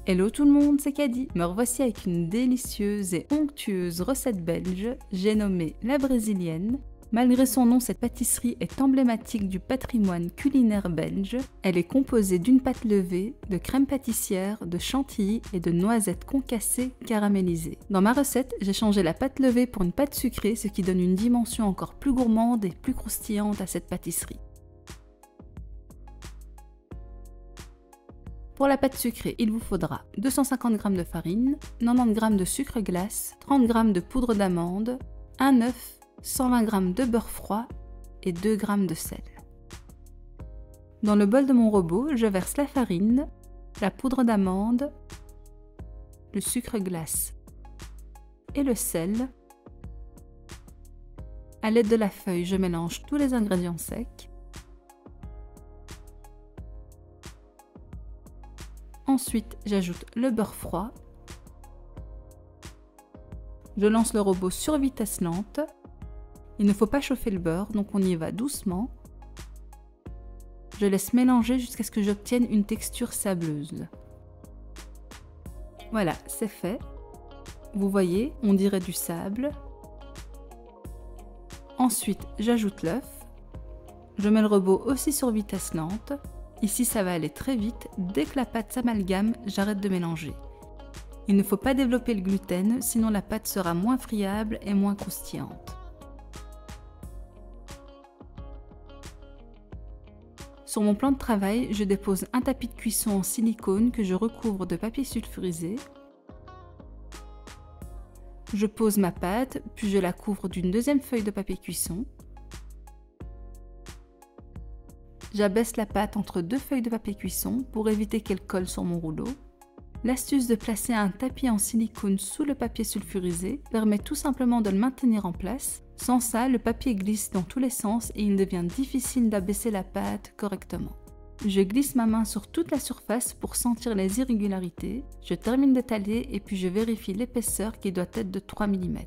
Hello tout le monde, c'est Caddy. Me revoici avec une délicieuse et onctueuse recette belge, j'ai nommé la brésilienne. Malgré son nom, cette pâtisserie est emblématique du patrimoine culinaire belge. Elle est composée d'une pâte levée, de crème pâtissière, de chantilly et de noisettes concassées caramélisées. Dans ma recette, j'ai changé la pâte levée pour une pâte sucrée, ce qui donne une dimension encore plus gourmande et plus croustillante à cette pâtisserie. Pour la pâte sucrée, il vous faudra 250 g de farine, 90 g de sucre glace, 30 g de poudre d'amande, un œuf, 120 g de beurre froid et 2 g de sel. Dans le bol de mon robot, je verse la farine, la poudre d'amande, le sucre glace et le sel. À l'aide de la feuille, je mélange tous les ingrédients secs. Ensuite, j'ajoute le beurre froid. Je lance le robot sur vitesse lente. Il ne faut pas chauffer le beurre, donc on y va doucement. Je laisse mélanger jusqu'à ce que j'obtienne une texture sableuse. Voilà, c'est fait. Vous voyez, on dirait du sable. Ensuite, j'ajoute l'œuf. Je mets le robot aussi sur vitesse lente. Ici, ça va aller très vite. Dès que la pâte s'amalgame, j'arrête de mélanger. Il ne faut pas développer le gluten, sinon la pâte sera moins friable et moins croustillante. Sur mon plan de travail, je dépose un tapis de cuisson en silicone que je recouvre de papier sulfurisé. Je pose ma pâte, puis je la couvre d'une deuxième feuille de papier cuisson. J'abaisse la pâte entre deux feuilles de papier cuisson pour éviter qu'elle colle sur mon rouleau. L'astuce de placer un tapis en silicone sous le papier sulfurisé permet tout simplement de le maintenir en place. Sans ça, le papier glisse dans tous les sens et il devient difficile d'abaisser la pâte correctement. Je glisse ma main sur toute la surface pour sentir les irrégularités. Je termine d'étaler et puis je vérifie l'épaisseur qui doit être de 3 mm.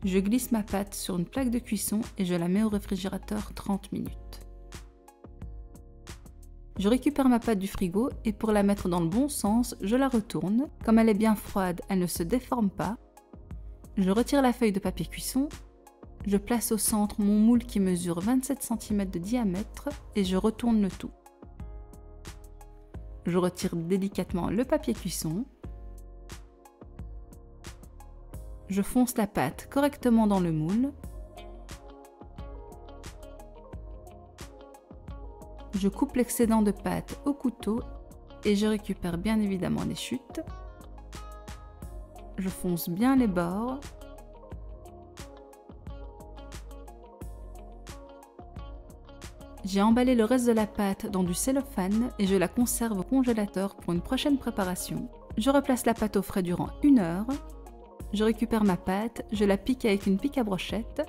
Je glisse ma pâte sur une plaque de cuisson et je la mets au réfrigérateur 30 minutes. Je récupère ma pâte du frigo et pour la mettre dans le bon sens, je la retourne. Comme elle est bien froide, elle ne se déforme pas. Je retire la feuille de papier cuisson. Je place au centre mon moule qui mesure 27 cm de diamètre et je retourne le tout. Je retire délicatement le papier cuisson. Je fonce la pâte correctement dans le moule. Je coupe l'excédent de pâte au couteau et je récupère bien évidemment les chutes. Je fonce bien les bords. J'ai emballé le reste de la pâte dans du cellophane et je la conserve au congélateur pour une prochaine préparation. Je replace la pâte au frais durant 1 heure. Je récupère ma pâte, je la pique avec une pique à brochette.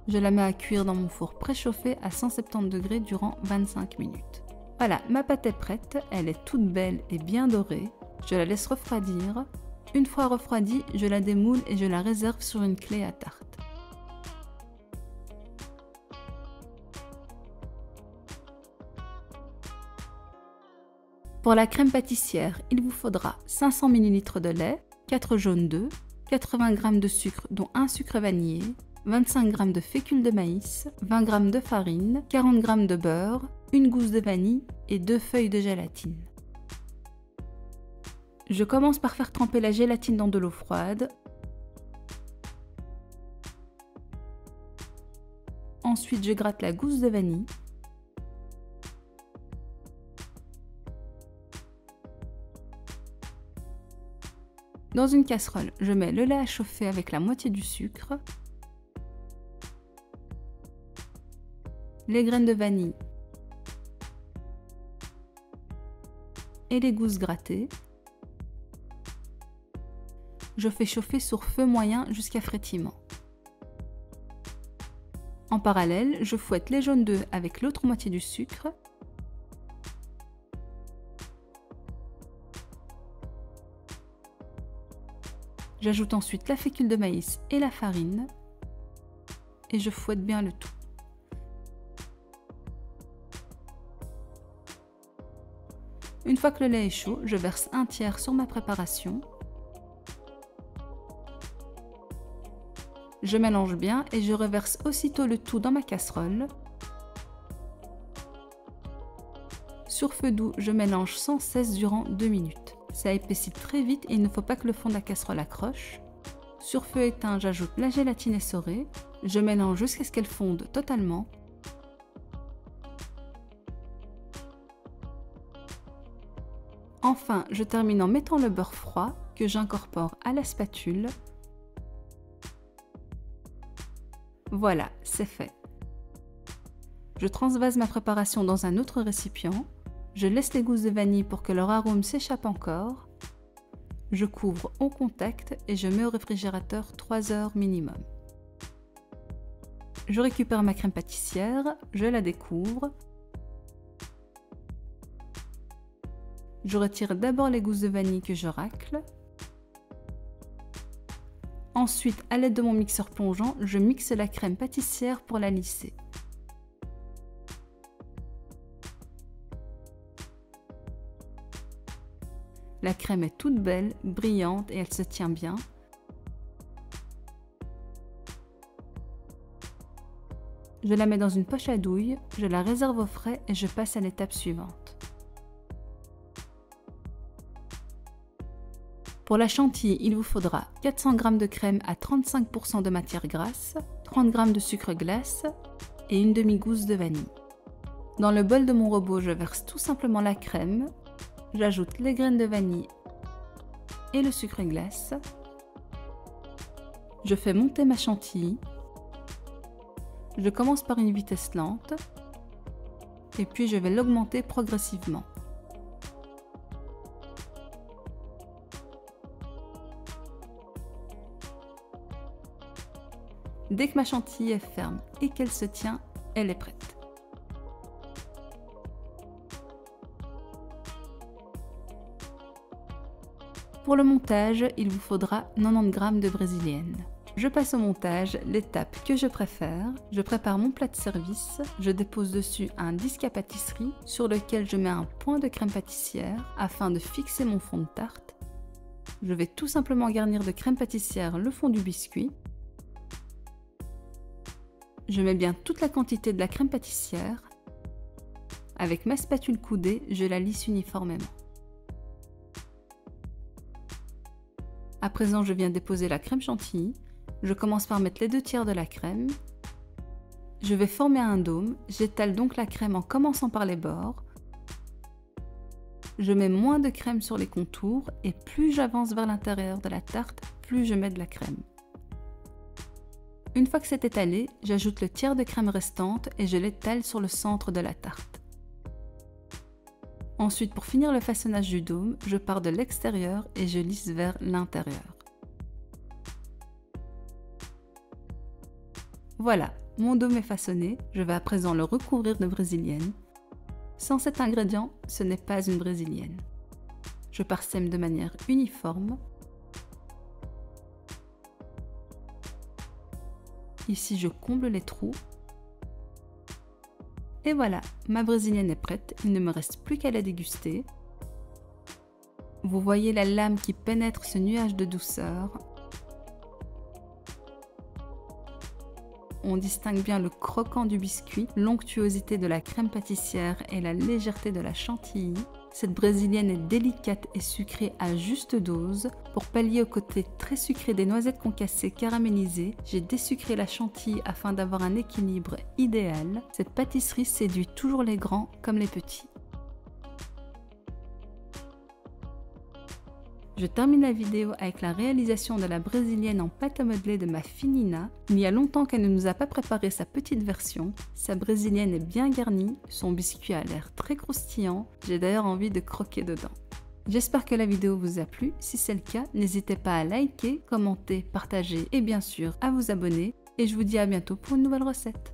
Je la mets à cuire dans mon four préchauffé à 170 degrés durant 25 minutes. Voilà, ma pâte est prête, elle est toute belle et bien dorée. Je la laisse refroidir. Une fois refroidie, je la démoule et je la réserve sur une clé à tarte. Pour la crème pâtissière, il vous faudra 500 ml de lait, 4 jaunes d'œufs, 80 g de sucre dont un sucre vanillé, 25 g de fécule de maïs, 20 g de farine, 40 g de beurre, une gousse de vanille et 2 feuilles de gélatine. Je commence par faire tremper la gélatine dans de l'eau froide. Ensuite, je gratte la gousse de vanille. Dans une casserole, je mets le lait à chauffer avec la moitié du sucre, les graines de vanille et les gousses grattées. Je fais chauffer sur feu moyen jusqu'à frétillement. En parallèle, je fouette les jaunes d'œufs avec l'autre moitié du sucre. J'ajoute ensuite la fécule de maïs et la farine et je fouette bien le tout. Une fois que le lait est chaud, je verse 1/3 sur ma préparation. Je mélange bien et je reverse aussitôt le tout dans ma casserole. Sur feu doux, je mélange sans cesse durant 2 minutes. Ça épaissit très vite et il ne faut pas que le fond de la casserole accroche. Sur feu éteint, j'ajoute la gélatine essorée. Je mélange jusqu'à ce qu'elle fonde totalement. Enfin, je termine en mettant le beurre froid que j'incorpore à la spatule. Voilà, c'est fait. Je transvase ma préparation dans un autre récipient. Je laisse les gousses de vanille pour que leur arôme s'échappe encore. Je couvre au contact et je mets au réfrigérateur 3 heures minimum. Je récupère ma crème pâtissière, je la découvre. Je retire d'abord les gousses de vanille que je racle. Ensuite, à l'aide de mon mixeur plongeant, je mixe la crème pâtissière pour la lisser. La crème est toute belle, brillante et elle se tient bien. Je la mets dans une poche à douille, je la réserve au frais et je passe à l'étape suivante. Pour la chantilly, il vous faudra 400 g de crème à 35% de matière grasse, 30 g de sucre glace et une demi-gousse de vanille. Dans le bol de mon robot, je verse tout simplement la crème, j'ajoute les graines de vanille et le sucre glace. Je fais monter ma chantilly. Je commence par une vitesse lente et puis je vais l'augmenter progressivement. Dès que ma chantilly est ferme et qu'elle se tient, elle est prête. Pour le montage, il vous faudra 90 g de brésilienne. Je passe au montage, l'étape que je préfère. Je prépare mon plat de service, je dépose dessus un disque à pâtisserie sur lequel je mets un point de crème pâtissière afin de fixer mon fond de tarte. Je vais tout simplement garnir de crème pâtissière le fond du biscuit. Je mets bien toute la quantité de la crème pâtissière. Avec ma spatule coudée, je la lisse uniformément. À présent, je viens déposer la crème chantilly. Je commence par mettre les 2/3 de la crème. Je vais former un dôme. J'étale donc la crème en commençant par les bords. Je mets moins de crème sur les contours et plus j'avance vers l'intérieur de la tarte, plus je mets de la crème. Une fois que c'est étalé, j'ajoute le tiers de crème restante et je l'étale sur le centre de la tarte. Ensuite, pour finir le façonnage du dôme, je pars de l'extérieur et je lisse vers l'intérieur. Voilà, mon dôme est façonné, je vais à présent le recouvrir de brésilienne. Sans cet ingrédient, ce n'est pas une brésilienne. Je parsème de manière uniforme. Ici, je comble les trous. Et voilà, ma brésilienne est prête, il ne me reste plus qu'à la déguster. Vous voyez la lame qui pénètre ce nuage de douceur. On distingue bien le croquant du biscuit, l'onctuosité de la crème pâtissière et la légèreté de la chantilly. Cette brésilienne est délicate et sucrée à juste dose. Pour pallier au côté très sucré des noisettes concassées caramélisées, j'ai désucré la chantilly afin d'avoir un équilibre idéal. Cette pâtisserie séduit toujours les grands comme les petits. Je termine la vidéo avec la réalisation de la brésilienne en pâte à modeler de ma fille Nina. Il y a longtemps qu'elle ne nous a pas préparé sa petite version. Sa brésilienne est bien garnie, son biscuit a l'air très croustillant, j'ai d'ailleurs envie de croquer dedans. J'espère que la vidéo vous a plu, si c'est le cas, n'hésitez pas à liker, commenter, partager et bien sûr à vous abonner. Et je vous dis à bientôt pour une nouvelle recette.